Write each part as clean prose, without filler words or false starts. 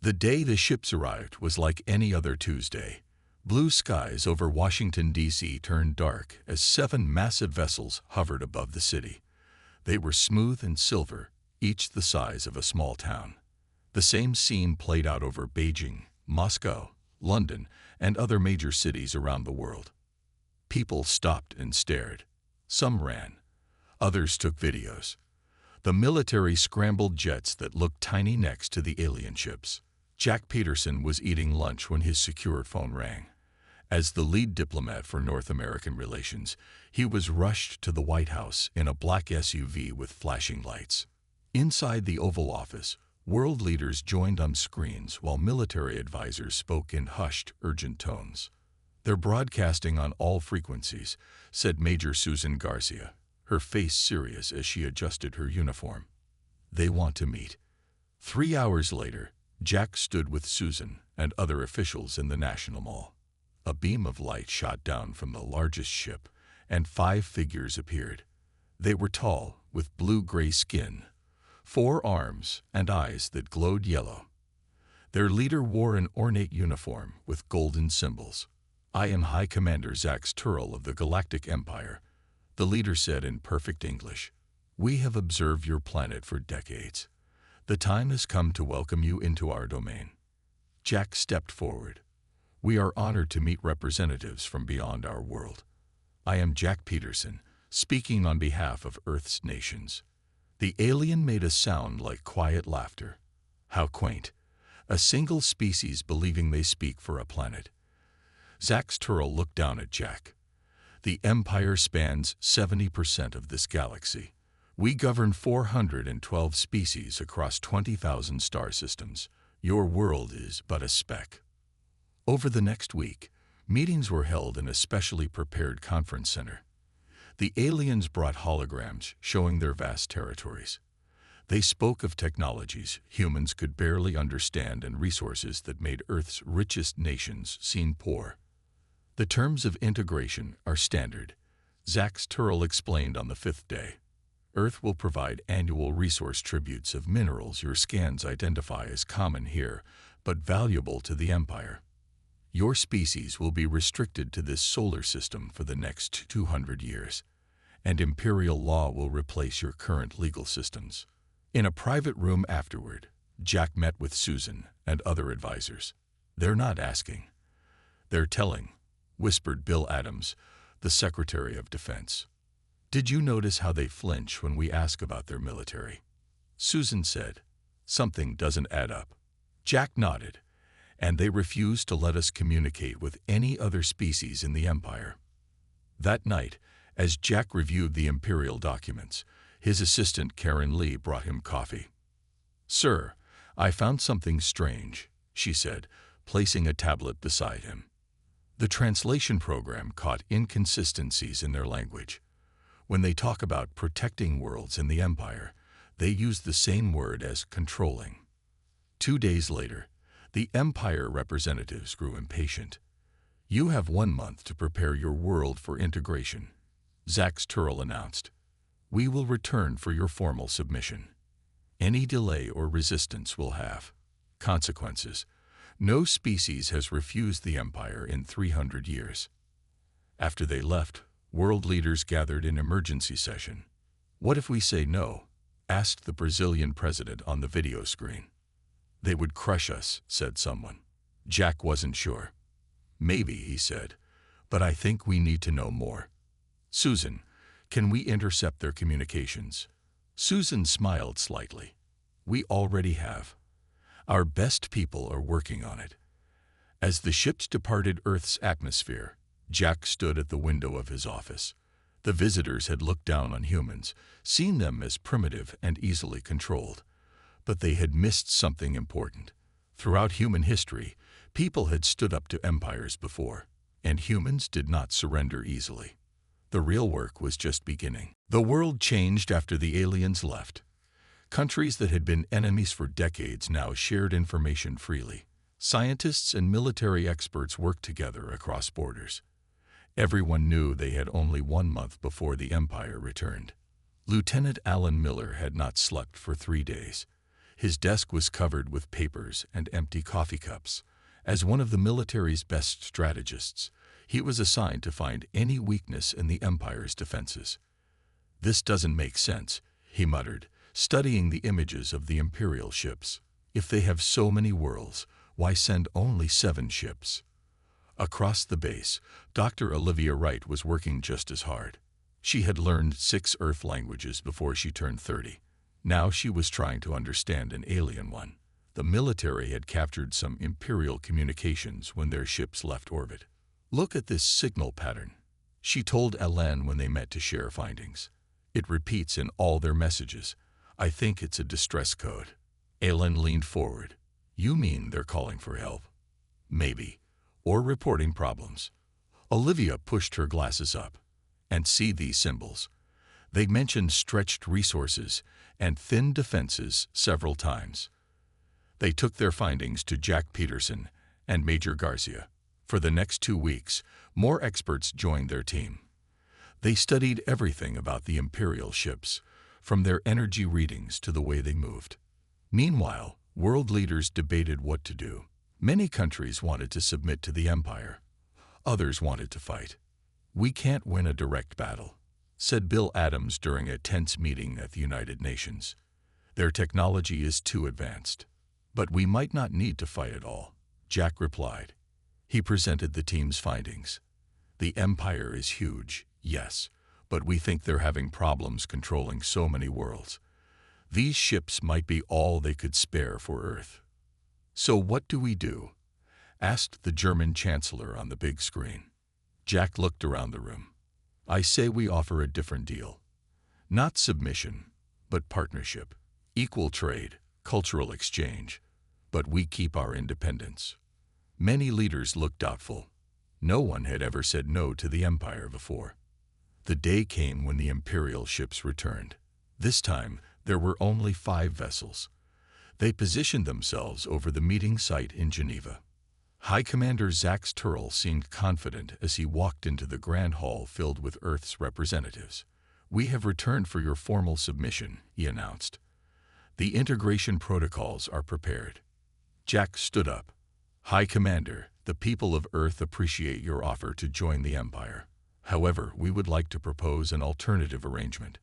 The day the ships arrived was like any other Tuesday. Blue skies over Washington, D.C. turned dark as 7 massive vessels hovered above the city. They were smooth and silver, each the size of a small town. The same scene played out over Beijing, Moscow, London, and other major cities around the world. People stopped and stared. Some ran. Others took videos. The military scrambled jets that looked tiny next to the alien ships. Jack Peterson was eating lunch when his secure phone rang. As the lead diplomat for North American relations, he was rushed to the White House in a black SUV with flashing lights. Inside the Oval Office, world leaders joined on screens while military advisors spoke in hushed, urgent tones. "They're broadcasting on all frequencies," said Major Susan Garcia, her face serious as she adjusted her uniform. "They want to meet." 3 hours later, Jack stood with Susan and other officials in the National Mall. A beam of light shot down from the largest ship, and 5 figures appeared. They were tall, with blue-gray skin, 4 arms and eyes that glowed yellow. Their leader wore an ornate uniform with golden symbols. "I am High Commander Zax Turl of the Galactic Empire," the leader said in perfect English. "We have observed your planet for decades. The time has come to welcome you into our domain." Jack stepped forward. "We are honored to meet representatives from beyond our world. I am Jack Peterson, speaking on behalf of Earth's nations." The alien made a sound like quiet laughter. How quaint. A single species believing they speak for a planet. Zax Turl looked down at Jack. "The Empire spans 70% of this galaxy. We govern 412 species across 20,000 star systems. Your world is but a speck." Over the next week, meetings were held in a specially prepared conference center. The aliens brought holograms showing their vast territories. They spoke of technologies humans could barely understand and resources that made Earth's richest nations seem poor. "The terms of integration are standard," Zax Turl explained on the 5th day. "Earth will provide annual resource tributes of minerals your scans identify as common here, but valuable to the Empire. Your species will be restricted to this solar system for the next 200 years, and Imperial law will replace your current legal systems." In a private room afterward, Jack met with Susan and other advisors. "They're not asking. They're telling," whispered Bill Adams, the Secretary of Defense. "Did you notice how they flinch when we ask about their military?" Susan said, "Something doesn't add up." Jack nodded. "And they refuse to let us communicate with any other species in the Empire." That night, as Jack reviewed the Imperial documents, his assistant Karen Lee brought him coffee. "Sir, I found something strange," she said, placing a tablet beside him. The translation program caught inconsistencies in their language. When they talk about protecting worlds in the Empire, they use the same word as controlling. 2 days later, the Empire representatives grew impatient. "You have 1 month to prepare your world for integration," Zax Turl announced. "We will return for your formal submission. Any delay or resistance will have consequences. No species has refused the Empire in 300 years." After they left, world leaders gathered in emergency session. "What if we say no?" asked the Brazilian president on the video screen. "They would crush us," said someone. Jack wasn't sure. "Maybe," he said, "but I think we need to know more. Susan, can we intercept their communications?" Susan smiled slightly. "We already have. Our best people are working on it." As the ships departed Earth's atmosphere, Jack stood at the window of his office. The visitors had looked down on humans, seen them as primitive and easily controlled. But they had missed something important. Throughout human history, people had stood up to empires before, and humans did not surrender easily. The real work was just beginning. The world changed after the aliens left. Countries that had been enemies for decades now shared information freely. Scientists and military experts worked together across borders. Everyone knew they had only 1 month before the Empire returned. Lieutenant Alan Miller had not slept for 3 days. His desk was covered with papers and empty coffee cups. As one of the military's best strategists, he was assigned to find any weakness in the Empire's defenses. "This doesn't make sense," he muttered, studying the images of the Imperial ships. "If they have so many worlds, why send only 7 ships?" Across the base, Dr. Olivia Wright was working just as hard. She had learned 6 Earth languages before she turned 30. Now she was trying to understand an alien one. The military had captured some Imperial communications when their ships left orbit. "Look at this signal pattern," she told Alain when they met to share findings. "It repeats in all their messages. I think it's a distress code." Alain leaned forward. "You mean they're calling for help?" "Maybe. Or reporting problems." Olivia pushed her glasses up. "And see these symbols. They mentioned stretched resources and thin defenses several times." They took their findings to Jack Peterson and Major Garcia. For the next 2 weeks, more experts joined their team. They studied everything about the Imperial ships, from their energy readings to the way they moved. Meanwhile, world leaders debated what to do. Many countries wanted to submit to the Empire. Others wanted to fight. "We can't win a direct battle," said Bill Adams during a tense meeting at the United Nations. "Their technology is too advanced." "But we might not need to fight at all," Jack replied. He presented the team's findings. "The Empire is huge, yes, but we think they're having problems controlling so many worlds. These ships might be all they could spare for Earth." "So what do we do?" asked the German Chancellor on the big screen. Jack looked around the room. "I say we offer a different deal. Not submission, but partnership. Equal trade, cultural exchange. But we keep our independence." Many leaders looked doubtful. No one had ever said no to the Empire before. The day came when the Imperial ships returned. This time, there were only 5 vessels. They positioned themselves over the meeting site in Geneva. High Commander Zax Turl seemed confident as he walked into the grand hall filled with Earth's representatives. "We have returned for your formal submission," he announced. "The integration protocols are prepared." Jack stood up. "High Commander, the people of Earth appreciate your offer to join the Empire. However, we would like to propose an alternative arrangement."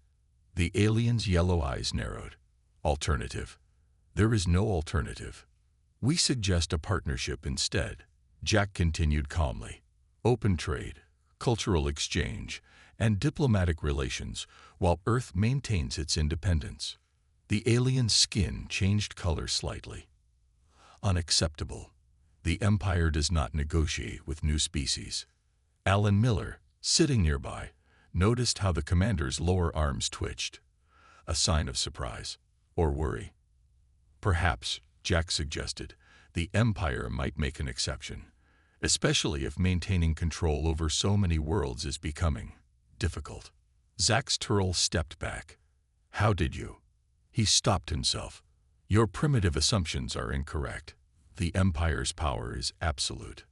The alien's yellow eyes narrowed. "Alternative? There is no alternative. We suggest a partnership instead," Jack continued calmly. "Open trade, cultural exchange, and diplomatic relations while Earth maintains its independence." The alien's skin changed color slightly. "Unacceptable. The Empire does not negotiate with new species." Alan Miller, sitting nearby, noticed how the commander's lower arms twitched. A sign of surprise or worry. "Perhaps," Jack suggested, "the Empire might make an exception, especially if maintaining control over so many worlds is becoming difficult." Zax Turl stepped back. "How did you?" He stopped himself. "Your primitive assumptions are incorrect. The Empire's power is absolute."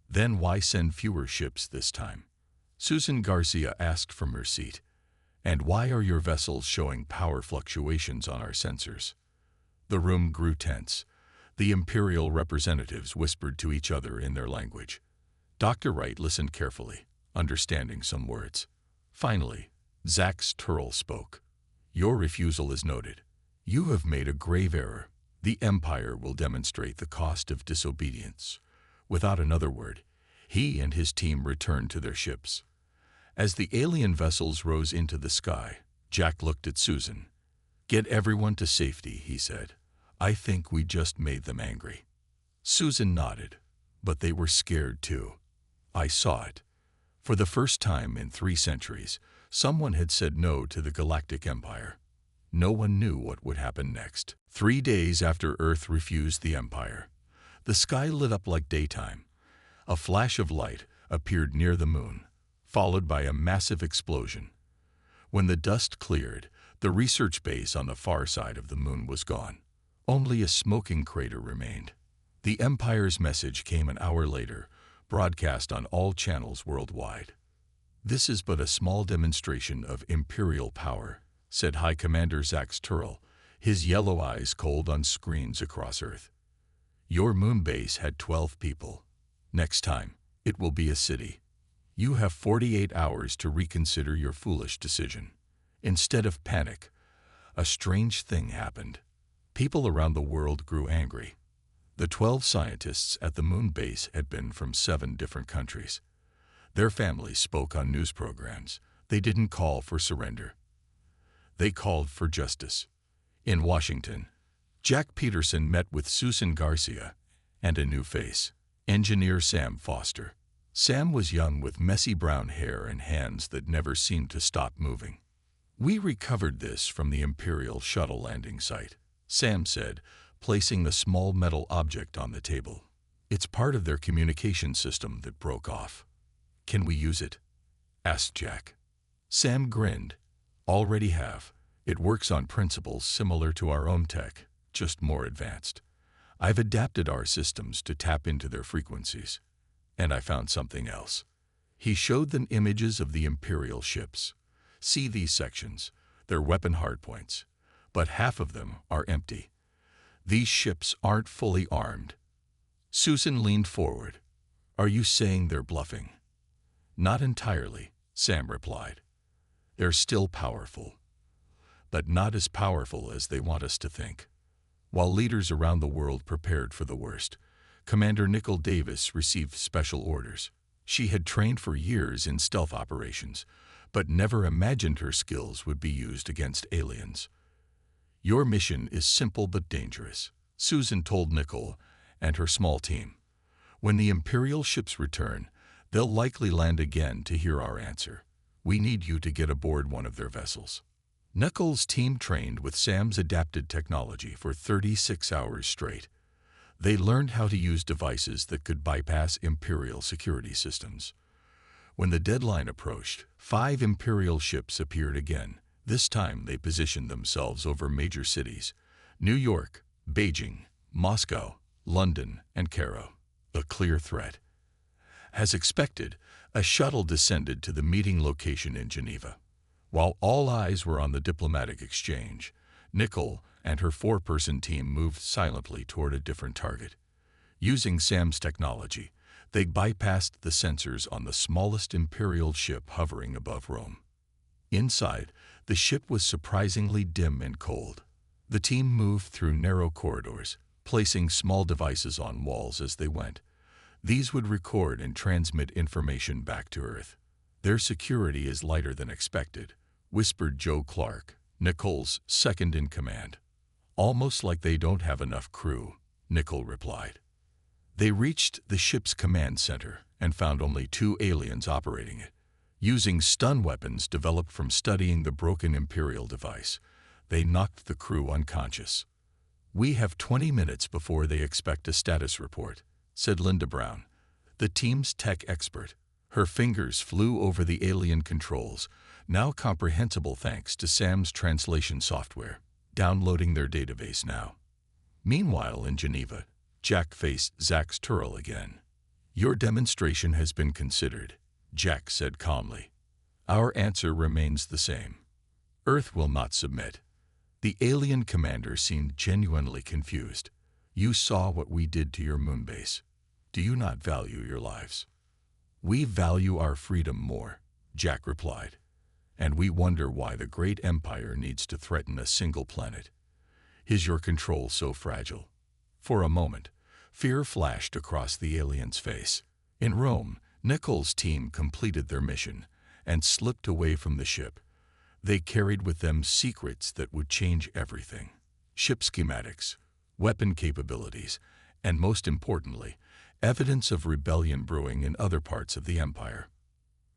"Then why send fewer ships this time?" Susan Garcia asked from her seat. "And why are your vessels showing power fluctuations on our sensors?" The room grew tense. The Imperial representatives whispered to each other in their language. Dr. Wright listened carefully, understanding some words. Finally, Zax Turl spoke. "Your refusal is noted. You have made a grave error. The Empire will demonstrate the cost of disobedience." Without another word, he and his team returned to their ships. As the alien vessels rose into the sky, Jack looked at Susan. "Get everyone to safety," he said. "I think we just made them angry." Susan nodded, but they were scared too. "I saw it. For the first time in 3 centuries, someone had said no to the Galactic Empire. No one knew what would happen next. 3 days after Earth refused the Empire, the sky lit up like daytime. A flash of light appeared near the moon, followed by a massive explosion. When the dust cleared, the research base on the far side of the moon was gone. Only a smoking crater remained. The Empire's message came an hour later, broadcast on all channels worldwide. "This is but a small demonstration of Imperial power," said High Commander Zax Turl. his yellow eyes cold on screens across Earth. Your moon base had 12 people. Next time, it will be a city. You have 48 hours to reconsider your foolish decision. Instead of panic, a strange thing happened. People around the world grew angry. The 12 scientists at the moon base had been from 7 different countries. Their families spoke on news programs. They didn't call for surrender. They called for justice. In Washington, Jack Peterson met with Susan Garcia and a new face, engineer Sam Foster. Sam was young with messy brown hair and hands that never seemed to stop moving. "We recovered this from the Imperial shuttle landing site," Sam said, placing a small metal object on the table. "It's part of their communication system that broke off." "Can we use it?" asked Jack. Sam grinned. "Already have. It works on principles similar to our own tech, just more advanced. I've adapted our systems to tap into their frequencies. And I found something else." He showed them images of the Imperial ships. "See these sections? They're weapon hardpoints, but half of them are empty. These ships aren't fully armed." Susan leaned forward. "Are you saying they're bluffing?" "Not entirely," Sam replied. "They're still powerful, but not as powerful as they want us to think." While leaders around the world prepared for the worst, Commander Nicole Davis received special orders. She had trained for years in stealth operations, but never imagined her skills would be used against aliens. "Your mission is simple but dangerous," Susan told Nicole and her small team. "When the Imperial ships return, they'll likely land again to hear our answer. We need you to get aboard one of their vessels." Nicole's team trained with Sam's adapted technology for 36 hours straight. They learned how to use devices that could bypass Imperial security systems. When the deadline approached, 5 Imperial ships appeared again. This time they positioned themselves over major cities: New York, Beijing, Moscow, London, and Cairo. A clear threat. As expected, a shuttle descended to the meeting location in Geneva. While all eyes were on the diplomatic exchange, Nicole and her 4-person team moved silently toward a different target. Using Sam's technology, they bypassed the sensors on the smallest Imperial ship hovering above Rome. Inside, the ship was surprisingly dim and cold. The team moved through narrow corridors, placing small devices on walls as they went. These would record and transmit information back to Earth. "Their security is lighter than expected," whispered Joe Clark, Nicole's second-in-command. "Almost like they don't have enough crew," Nicole replied. They reached the ship's command center and found only 2 aliens operating it. Using stun weapons developed from studying the broken Imperial device, they knocked the crew unconscious. "We have 20 minutes before they expect a status report," said Linda Brown, the team's tech expert. Her fingers flew over the alien controls, now comprehensible thanks to Sam's translation software. "Downloading their database now." Meanwhile, in Geneva, Jack faced Zax Turrell again. "Your demonstration has been considered," Jack said calmly. "Our answer remains the same. Earth will not submit." The alien commander seemed genuinely confused. "You saw what we did to your moonbase. Do you not value your lives?" "We value our freedom more," Jack replied. "And we wonder why the great empire needs to threaten a single planet. Is your control so fragile?" For a moment, fear flashed across the alien's face. In Rome, Nicole's team completed their mission and slipped away from the ship. They carried with them secrets that would change everything: ship schematics, weapon capabilities, and most importantly, evidence of rebellion brewing in other parts of the empire.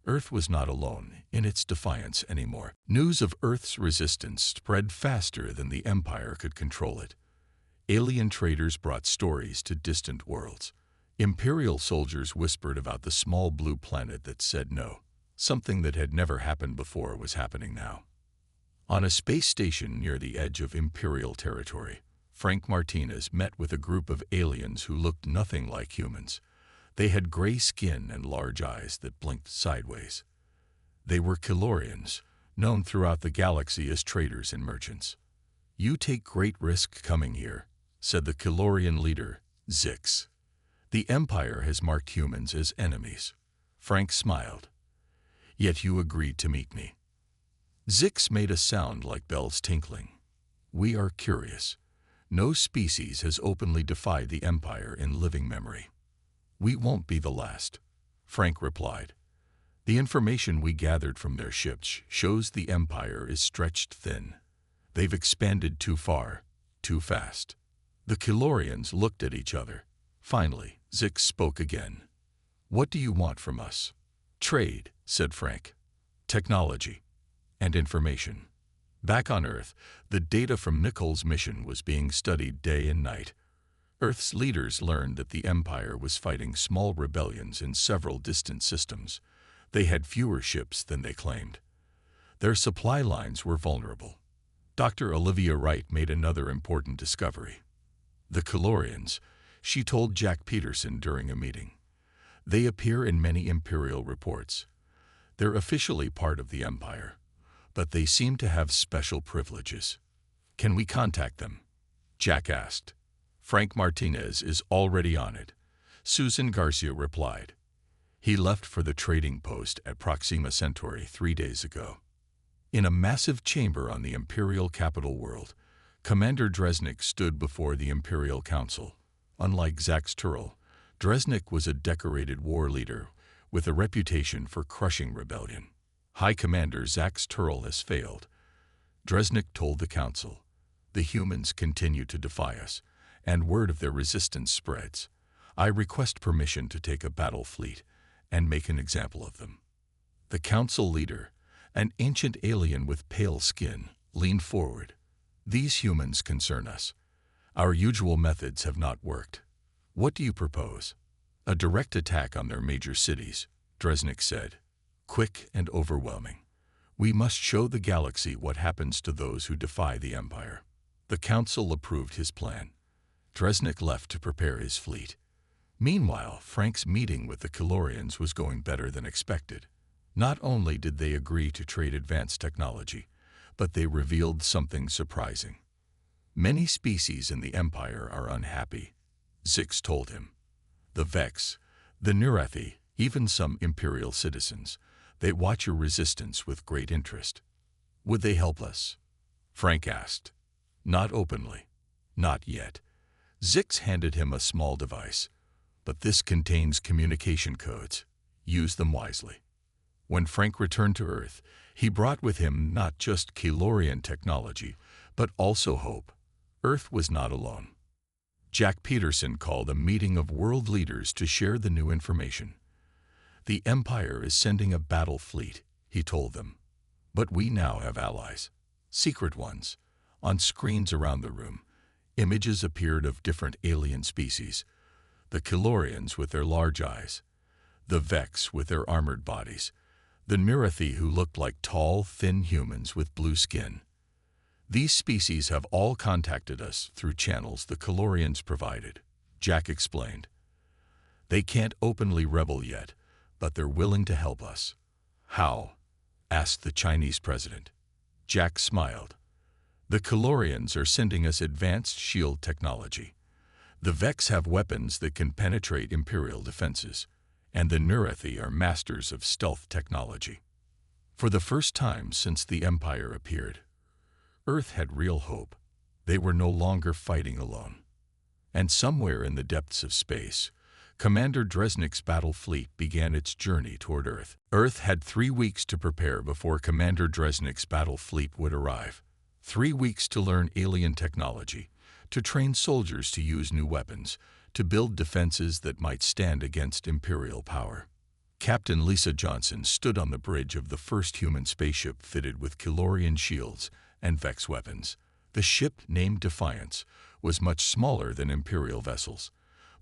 Earth was not alone in its defiance anymore. News of Earth's resistance spread faster than the empire could control it. Alien traders brought stories to distant worlds. Imperial soldiers whispered about the small blue planet that said no. Something that had never happened before was happening now. On a space station near the edge of Imperial territory, Frank Martinez met with a group of aliens who looked nothing like humans. They had gray skin and large eyes that blinked sideways. They were Kilorians, known throughout the galaxy as traders and merchants. "You take great risk coming here," said the Kilorian leader, Zix. "The Empire has marked humans as enemies." Frank smiled. "Yet you agreed to meet me." Zix made a sound like bells tinkling. "We are curious. No species has openly defied the Empire in living memory." "We won't be the last," Frank replied. "The information we gathered from their ships shows the Empire is stretched thin. They've expanded too far, too fast." The Kilorians looked at each other. Finally, Zix spoke again. "What do you want from us?" "Trade," said Frank. "Technology and information." Back on Earth, the data from Nicole's mission was being studied day and night. Earth's leaders learned that the Empire was fighting small rebellions in several distant systems. They had fewer ships than they claimed. Their supply lines were vulnerable. Dr. Olivia Wright made another important discovery. The Kilorians, she told Jack Peterson during a meeting. They appear in many Imperial reports. They're officially part of the Empire, but they seem to have special privileges. "Can we contact them?" Jack asked. "Frank Martinez is already on it," Susan Garcia replied. "He left for the trading post at Proxima Centauri 3 days ago." In a massive chamber on the Imperial capital world, Commander Dresnik stood before the Imperial Council. Unlike Zax Turl, Dresnik was a decorated war leader with a reputation for crushing rebellion. "High Commander Zax Turl has failed," Dresnik told the Council. "The humans continue to defy us, and word of their resistance spreads. I request permission to take a battle fleet and make an example of them." The Council leader, an ancient alien with pale skin, leaned forward. "These humans concern us. Our usual methods have not worked. What do you propose?" "A direct attack on their major cities," Dresnik said. "Quick and overwhelming. We must show the galaxy what happens to those who defy the Empire." The Council approved his plan. Dresnik left to prepare his fleet. Meanwhile, Frank's meeting with the Kilorians was going better than expected. Not only did they agree to trade advanced technology, but they revealed something surprising. "Many species in the Empire are unhappy," Zix told him. "The Vex, the Nurathi, even some Imperial citizens. They watch your resistance with great interest." "Would they help us?" Frank asked. "Not openly. Not yet." Zix handed him a small device. "But this contains communication codes. Use them wisely." When Frank returned to Earth, he brought with him not just Kilorian technology, but also hope. Earth was not alone. Jack Peterson called a meeting of world leaders to share the new information. "The Empire is sending a battle fleet," he told them. "But we now have allies. Secret ones." On screens around the room, images appeared of different alien species. The Kilorians with their large eyes, the Vex with their armored bodies, the Nurathi who looked like tall, thin humans with blue skin. "These species have all contacted us through channels the Kilorians provided," Jack explained. "They can't openly rebel yet, but they're willing to help us." "How?" asked the Chinese president. Jack smiled. "The Kilorians are sending us advanced shield technology. The Vex have weapons that can penetrate Imperial defenses, and the Nurathi are masters of stealth technology." For the first time since the Empire appeared, Earth had real hope. They were no longer fighting alone. And somewhere in the depths of space, Commander Dresnik's battle fleet began its journey toward Earth. Earth had 3 weeks to prepare before Commander Dresnik's battle fleet would arrive. 3 weeks to learn alien technology, to train soldiers to use new weapons, to build defenses that might stand against Imperial power. Captain Lisa Johnson stood on the bridge of the first human spaceship fitted with Kilorian shields and Vex weapons. The ship, named Defiance, was much smaller than Imperial vessels,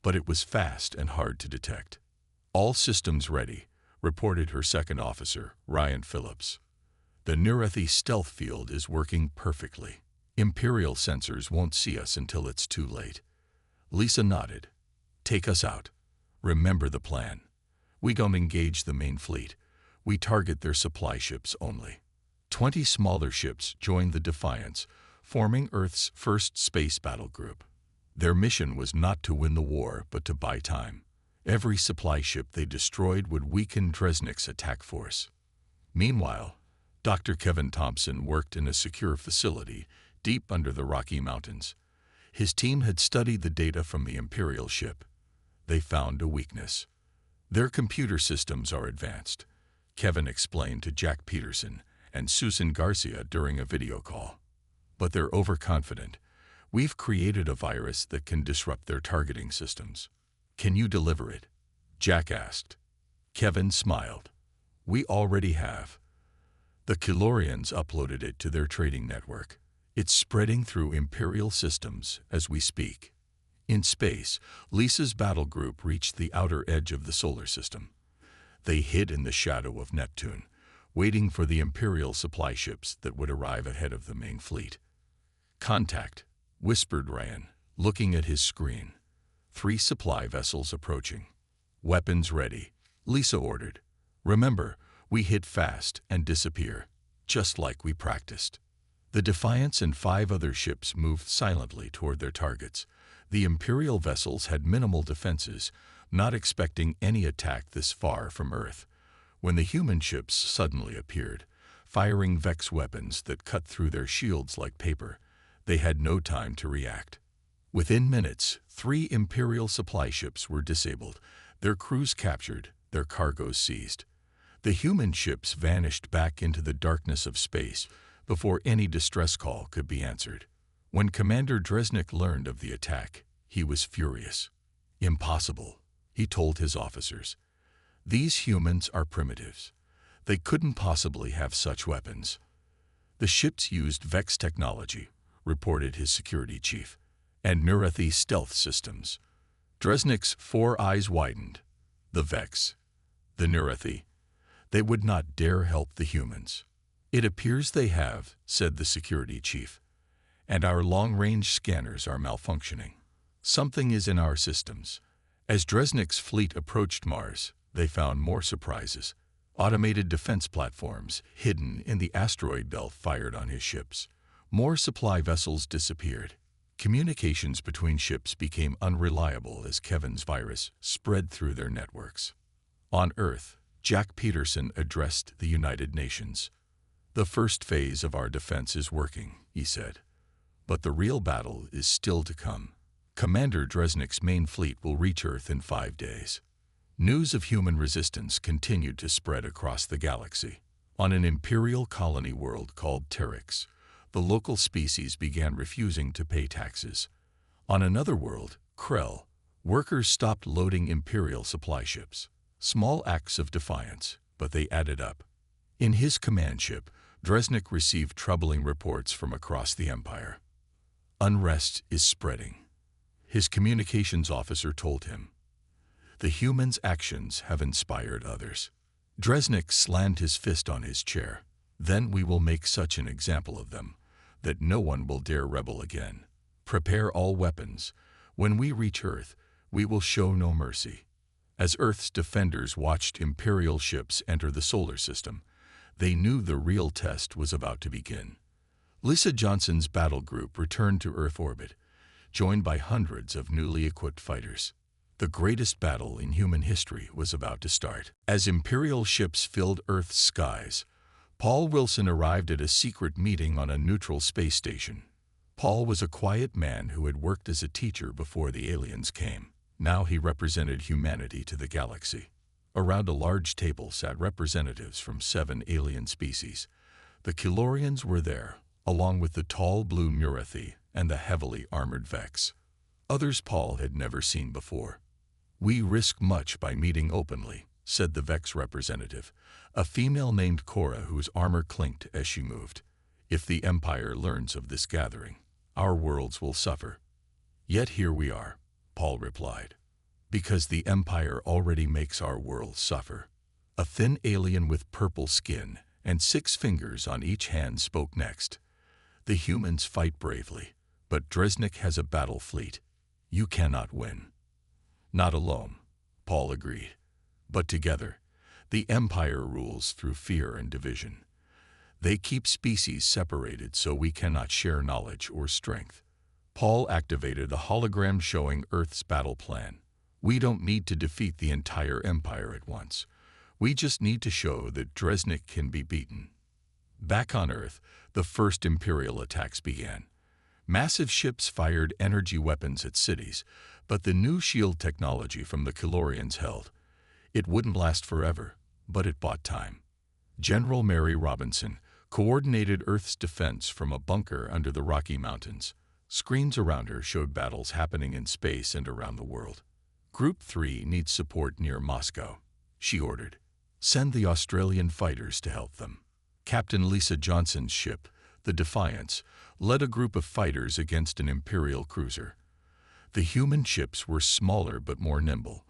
but it was fast and hard to detect. "All systems ready," reported her second officer, Ryan Phillips. "The Nurathi stealth field is working perfectly. Imperial sensors won't see us until it's too late." Lisa nodded. "Take us out. Remember the plan. We don't engage the main fleet. We target their supply ships only." 20 smaller ships joined the Defiance, forming Earth's first space battle group. Their mission was not to win the war, but to buy time. Every supply ship they destroyed would weaken Dresnik's attack force. Meanwhile, Dr. Kevin Thompson worked in a secure facility deep under the Rocky Mountains. His team had studied the data from the Imperial ship. They found a weakness. Their computer systems are advanced, Kevin explained to Jack Peterson and Susan Garcia during a video call. But they're overconfident. We've created a virus that can disrupt their targeting systems. Can you deliver it? Jack asked. Kevin smiled. We already have. The Kilorians uploaded it to their trading network. It's spreading through Imperial systems as we speak. In space, Lisa's battle group reached the outer edge of the solar system. They hid in the shadow of Neptune, waiting for the Imperial supply ships that would arrive ahead of the main fleet. Contact, whispered Ryan, looking at his screen. 3 supply vessels approaching. Weapons ready, Lisa ordered. Remember, we hit fast and disappear, just like we practiced. The Defiance and 5 other ships moved silently toward their targets. The Imperial vessels had minimal defenses, not expecting any attack this far from Earth, when the human ships suddenly appeared, firing Vex weapons that cut through their shields like paper. They had no time to react. Within minutes, 3 Imperial supply ships were disabled, their crews captured, their cargoes seized. The human ships vanished back into the darkness of space before any distress call could be answered. When Commander Dresnik learned of the attack, he was furious. Impossible, he told his officers. These humans are primitives. They couldn't possibly have such weapons. The ships used Vex technology, reported his security chief, and Nurethi stealth systems. Dresnik's 4 eyes widened. The Vex, the Nurethi. They would not dare help the humans. It appears they have, said the security chief, and our long-range scanners are malfunctioning. Something is in our systems. As Dresnik's fleet approached Mars, they found more surprises. Automated defense platforms hidden in the asteroid belt fired on his ships. More supply vessels disappeared. Communications between ships became unreliable as Kevin's virus spread through their networks. On Earth, Jack Peterson addressed the United Nations. The first phase of our defense is working, he said. But the real battle is still to come. Commander Dresnik's main fleet will reach Earth in 5 days. News of human resistance continued to spread across the galaxy. On an Imperial colony world called Terex, the local species began refusing to pay taxes. On another world, Krell, workers stopped loading Imperial supply ships. Small acts of defiance, but they added up. In his command ship, Dresnik received troubling reports from across the Empire. Unrest is spreading. His communications officer told him. The humans' actions have inspired others. Dresnik slammed his fist on his chair. Then we will make such an example of them that no one will dare rebel again. Prepare all weapons. When we reach Earth, we will show no mercy. As Earth's defenders watched Imperial ships enter the solar system, they knew the real test was about to begin. Lisa Johnson's battle group returned to Earth orbit, joined by hundreds of newly equipped fighters. The greatest battle in human history was about to start. As Imperial ships filled Earth's skies, Paul Wilson arrived at a secret meeting on a neutral space station. Paul was a quiet man who had worked as a teacher before the aliens came. Now he represented humanity to the galaxy. Around a large table sat representatives from 7 alien species. The Kilorians were there, along with the tall blue Nurethi and the heavily armored Vex. Others Paul had never seen before. We risk much by meeting openly, said the Vex representative, a female named Cora whose armor clinked as she moved. If the Empire learns of this gathering, our worlds will suffer. Yet here we are, Paul replied. Because the Empire already makes our world suffer. A thin alien with purple skin and 6 fingers on each hand spoke next. The humans fight bravely, but Dresnik has a battle fleet. You cannot win. Not alone, Paul agreed. But together, the Empire rules through fear and division. They keep species separated so we cannot share knowledge or strength. Paul activated a hologram showing Earth's battle plan. We don't need to defeat the entire empire at once. We just need to show that Dresnik can be beaten. Back on Earth, the first Imperial attacks began. Massive ships fired energy weapons at cities, but the new shield technology from the Kilorians held. It wouldn't last forever, but it bought time. General Mary Robinson coordinated Earth's defense from a bunker under the Rocky Mountains. Screens around her showed battles happening in space and around the world. Group 3 needs support near Moscow, she ordered. Send the Australian fighters to help them. Captain Lisa Johnson's ship, the Defiance, led a group of fighters against an Imperial cruiser. The human ships were smaller but more nimble.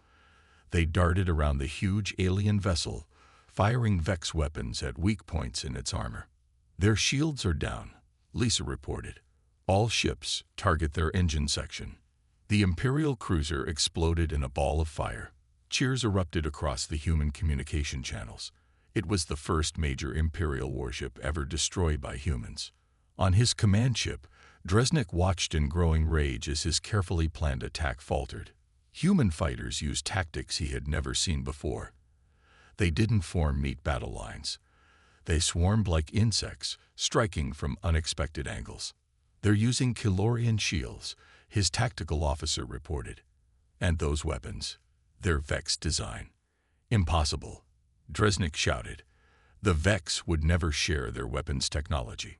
They darted around the huge alien vessel, firing Vex weapons at weak points in its armor. Their shields are down, Lisa reported. All ships target their engine section. The Imperial cruiser exploded in a ball of fire. Cheers erupted across the human communication channels. It was the first major Imperial warship ever destroyed by humans. On his command ship, Dresnik watched in growing rage as his carefully planned attack faltered. Human fighters used tactics he had never seen before. They didn't form neat battle lines. They swarmed like insects, striking from unexpected angles. They're using Kilorian shields, his tactical officer reported. And those weapons, they're Vex design. Impossible, Dresnik shouted. The Vex would never share their weapons technology.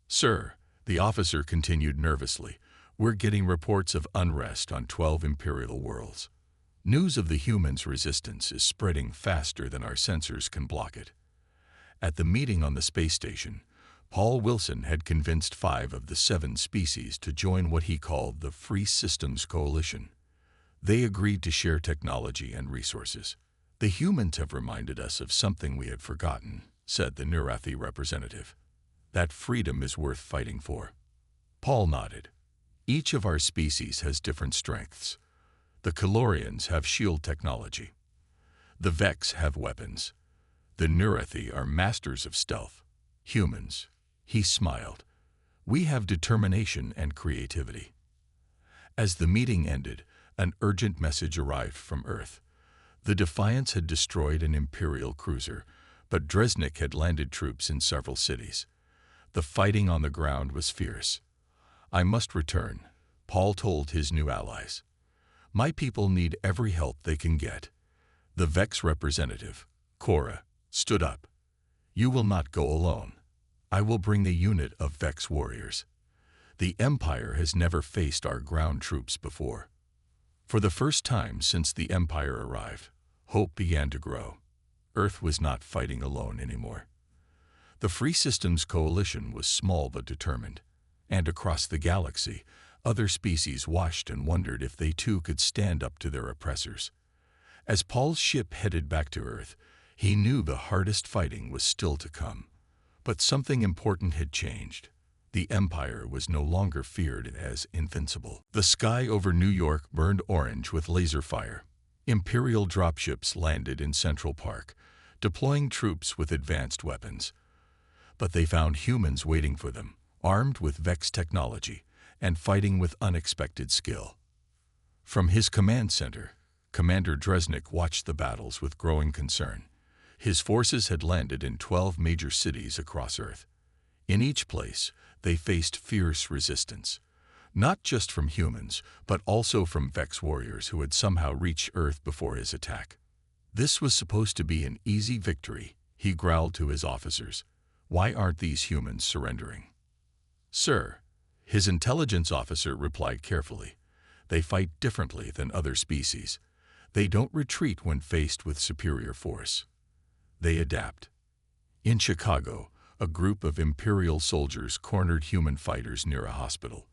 Sir, the officer continued nervously, we're getting reports of unrest on 12 Imperial worlds. News of the humans' resistance is spreading faster than our sensors can block it. At the meeting on the space station, Paul Wilson had convinced 5 of the 7 species to join what he called the Free Systems Coalition. They agreed to share technology and resources. The humans have reminded us of something we had forgotten, said the Nurathi representative. That freedom is worth fighting for. Paul nodded. Each of our species has different strengths. The Kilorians have shield technology. The Vex have weapons. The Nurathi are masters of stealth. Humans, he smiled. We have determination and creativity. As the meeting ended, an urgent message arrived from Earth. The Defiance had destroyed an Imperial cruiser, but Dresnik had landed troops in several cities. The fighting on the ground was fierce. I must return, Paul told his new allies. My people need every help they can get. The Vex representative, Cora, stood up. You will not go alone. I will bring a unit of Vex warriors. The Empire has never faced our ground troops before. For the first time since the Empire arrived, hope began to grow. Earth was not fighting alone anymore. The Free Systems Coalition was small but determined, and across the galaxy, other species watched and wondered if they too could stand up to their oppressors. As Paul's ship headed back to Earth, he knew the hardest fighting was still to come. But something important had changed. The Empire was no longer feared as invincible. The sky over New York burned orange with laser fire. Imperial dropships landed in Central Park, deploying troops with advanced weapons. But they found humans waiting for them, armed with Vex technology and fighting with unexpected skill. From his command center, Commander Dresnik watched the battles with growing concern. His forces had landed in 12 major cities across Earth. In each place, they faced fierce resistance, not just from humans, but also from Vex warriors who had somehow reached Earth before his attack. This was supposed to be an easy victory, he growled to his officers. Why aren't these humans surrendering? Sir, his intelligence officer replied carefully. They fight differently than other species. They don't retreat when faced with superior force. They adapt. In Chicago, a group of Imperial soldiers cornered human fighters near a hospital.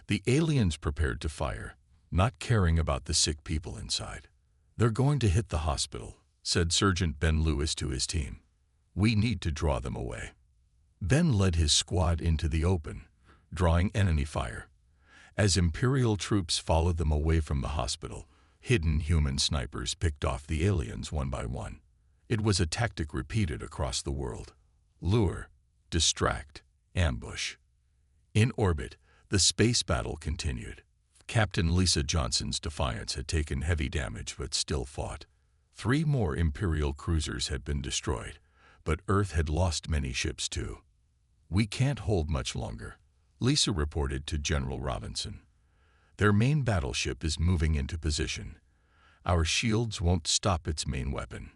The aliens prepared to fire, not caring about the sick people inside. They're going to hit the hospital, said Sergeant Ben Lewis to his team. We need to draw them away. Ben led his squad into the open, drawing enemy fire. As Imperial troops followed them away from the hospital, hidden human snipers picked off the aliens one by one. It was a tactic repeated across the world. Lure, distract, ambush. In orbit, the space battle continued. Captain Lisa Johnson's Defiance had taken heavy damage but still fought. 3 more Imperial cruisers had been destroyed, but Earth had lost many ships too. "We can't hold much longer," Lisa reported to General Robinson. "Their main battleship is moving into position. Our shields won't stop its main weapon."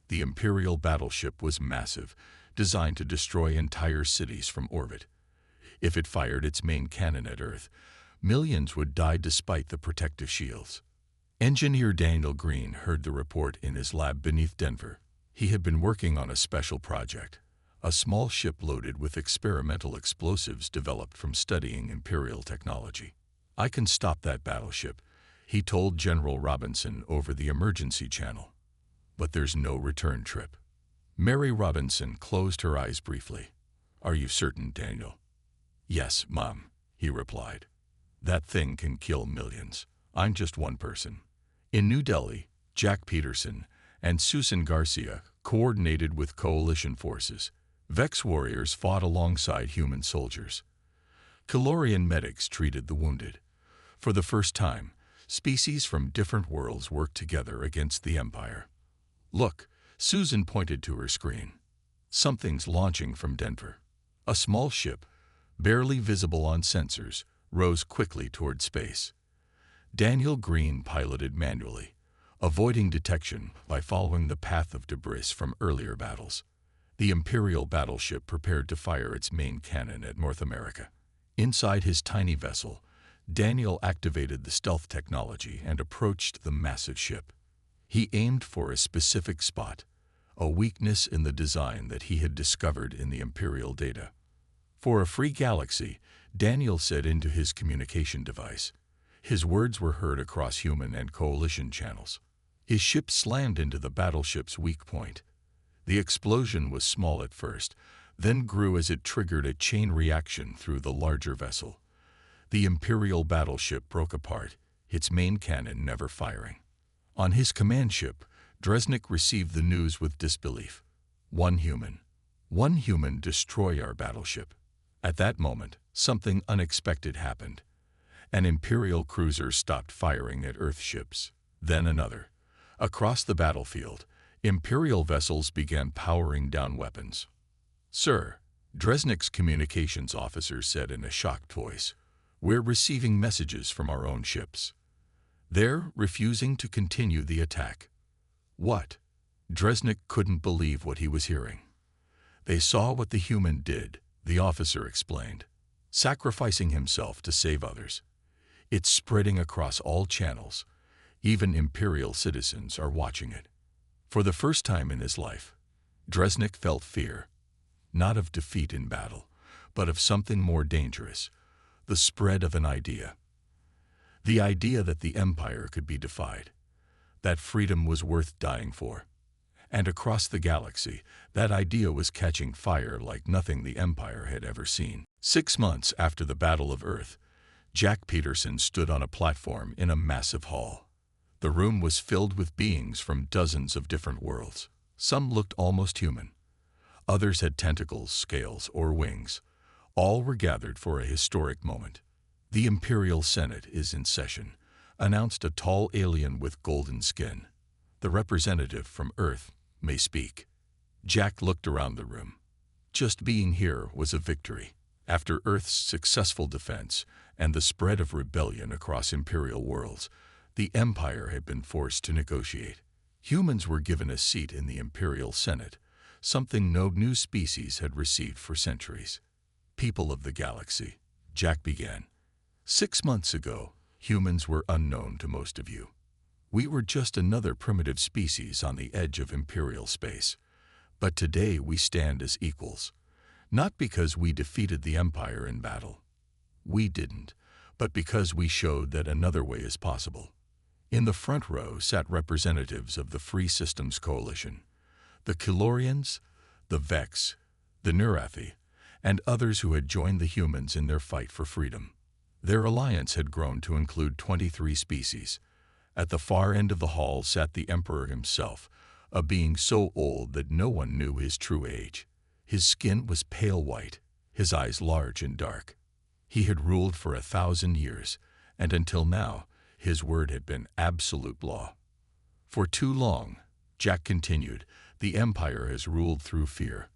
The Imperial battleship was massive, designed to destroy entire cities from orbit. If it fired its main cannon at Earth, millions would die despite the protective shields. Engineer Daniel Green heard the report in his lab beneath Denver. He had been working on a special project, a small ship loaded with experimental explosives developed from studying Imperial technology. "I can stop that battleship," he told General Robinson over the emergency channel. "But there's no return trip." Mary Robinson closed her eyes briefly. "Are you certain, Daniel?" "Yes, Mom," he replied. "That thing can kill millions. I'm just one person." In New Delhi, Jack Peterson and Susan Garcia coordinated with coalition forces. Vex warriors fought alongside human soldiers. Calorian medics treated the wounded. For the first time, species from different worlds worked together against the Empire. "Look," Susan pointed to her screen. "Something's launching from Denver." A small ship, barely visible on sensors, rose quickly toward space. Daniel Green piloted manually, avoiding detection by following the path of debris from earlier battles. The Imperial battleship prepared to fire its main cannon at North America. Inside his tiny vessel, Daniel activated the stealth technology and approached the massive ship. He aimed for a specific spot, a weakness in the design that he had discovered in the Imperial data. "For a free galaxy," Daniel said into his communication device. His words were heard across human and coalition channels. His ship slammed into the battleship's weak point. The explosion was small at first, then grew as it triggered a chain reaction through the larger vessel. The Imperial battleship broke apart, its main cannon never firing. On his command ship, Dresnik received the news with disbelief. One human destroy our battleship." At that moment, something unexpected happened. An Imperial cruiser stopped firing at Earth ships. Then another. Across the battlefield, Imperial vessels began powering down weapons. "Sir," Dresnik's communications officer said in a shocked voice, "we're receiving messages from our own ships. They're refusing to continue the attack." "What?" Dresnik couldn't believe what he was hearing. "They saw what the human did," the officer explained, "sacrificing himself to save others. It's spreading across all channels. Even Imperial citizens are watching it." For the first time in his life, Dresnik felt fear, not of defeat in battle, but of something more dangerous, the spread of an idea. The idea that the Empire could be defied, that freedom was worth dying for. And across the galaxy, that idea was catching fire like nothing the Empire had ever seen. 6 months after the Battle of Earth, Jack Peterson stood on a platform in a massive hall. The room was filled with beings from dozens of different worlds. Some looked almost human. Others had tentacles, scales, or wings. All were gathered for a historic moment. "The Imperial Senate is in session," announced a tall alien with golden skin. "The representative from Earth may speak." Jack looked around the room. Just being here was a victory. After Earth's successful defense and the spread of rebellion across Imperial worlds, the Empire had been forced to negotiate. Humans were given a seat in the Imperial Senate, something no new species had received for centuries. "People of the galaxy," Jack began. 6 months ago, humans were unknown to most of you. We were just another primitive species on the edge of Imperial space. But today we stand as equals. Not because we defeated the Empire in battle. We didn't, but because we showed that another way is possible. In the front row sat representatives of the Free Systems Coalition, the Calorians, the Vex, the Neurathi, and others who had joined the humans in their fight for freedom. Their alliance had grown to include 23 species. At the far end of the hall sat the Emperor himself, a being so old that no one knew his true age. His skin was pale white, his eyes large and dark. He had ruled for 1,000 years, and until now, his word had been absolute law. For too long, Jack continued, the Empire has ruled through fear.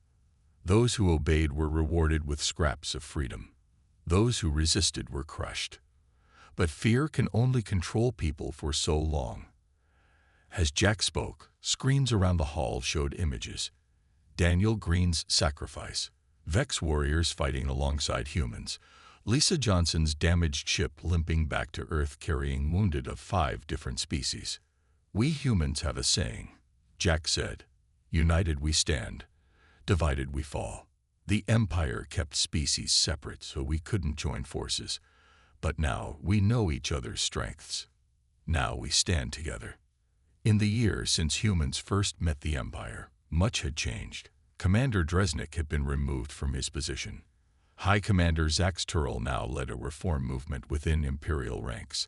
Those who obeyed were rewarded with scraps of freedom. Those who resisted were crushed. But fear can only control people for so long. As Jack spoke, screens around the hall showed images. Daniel Green's sacrifice, Vex warriors fighting alongside humans, Lisa Johnson's damaged ship limping back to Earth carrying wounded of 5 different species. We humans have a saying, Jack said, united we stand, divided we fall. The Empire kept species separate so we couldn't join forces. But now we know each other's strengths. Now we stand together. In the years since humans first met the Empire, much had changed. Commander Dresnik had been removed from his position. High Commander Zax Turl now led a reform movement within Imperial ranks,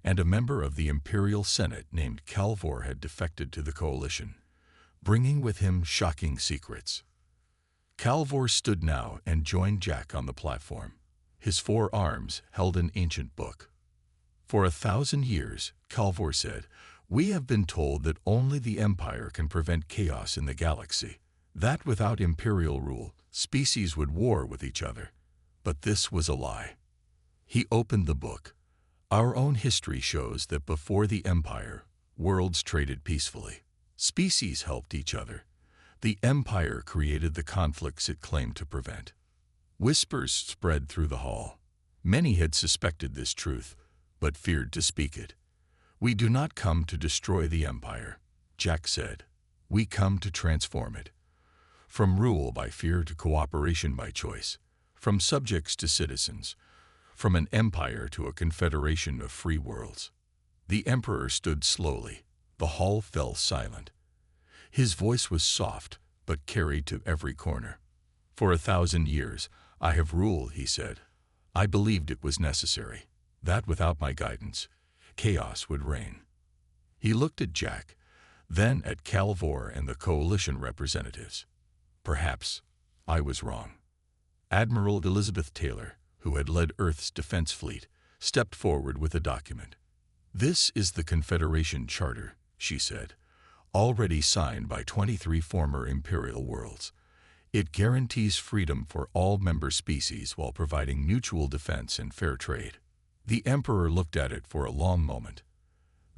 and a member of the Imperial Senate named Calvor had defected to the Coalition, bringing with him shocking secrets. Calvor stood now and joined Jack on the platform. His 4 arms held an ancient book. For 1,000 years, Calvor said, we have been told that only the Empire can prevent chaos in the galaxy, that without Imperial rule, species would war with each other. But this was a lie. He opened the book. Our own history shows that before the Empire, worlds traded peacefully. Species helped each other. The Empire created the conflicts it claimed to prevent. Whispers spread through the hall. Many had suspected this truth, but feared to speak it. We do not come to destroy the Empire, Jack said. We come to transform it. From rule by fear to cooperation by choice, from subjects to citizens, from an empire to a confederation of free worlds. The Emperor stood slowly. The hall fell silent. His voice was soft, but carried to every corner. For 1,000 years, I have ruled, he said. I believed it was necessary, that without my guidance, chaos would reign. He looked at Jack, then at Calvor and the Coalition representatives. Perhaps I was wrong. Admiral Elizabeth Taylor, who had led Earth's defense fleet, stepped forward with a document. This is the Confederation Charter, she said, already signed by 23 former Imperial worlds. It guarantees freedom for all member species while providing mutual defense and fair trade. The Emperor looked at it for a long moment.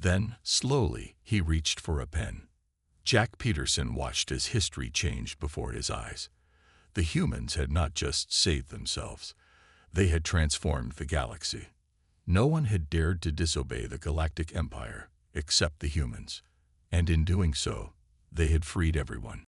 Then, slowly, he reached for a pen. Jack Peterson watched as history changed before his eyes. The humans had not just saved themselves. They had transformed the galaxy. No one had dared to disobey the Galactic Empire, except the humans. And in doing so, they had freed everyone.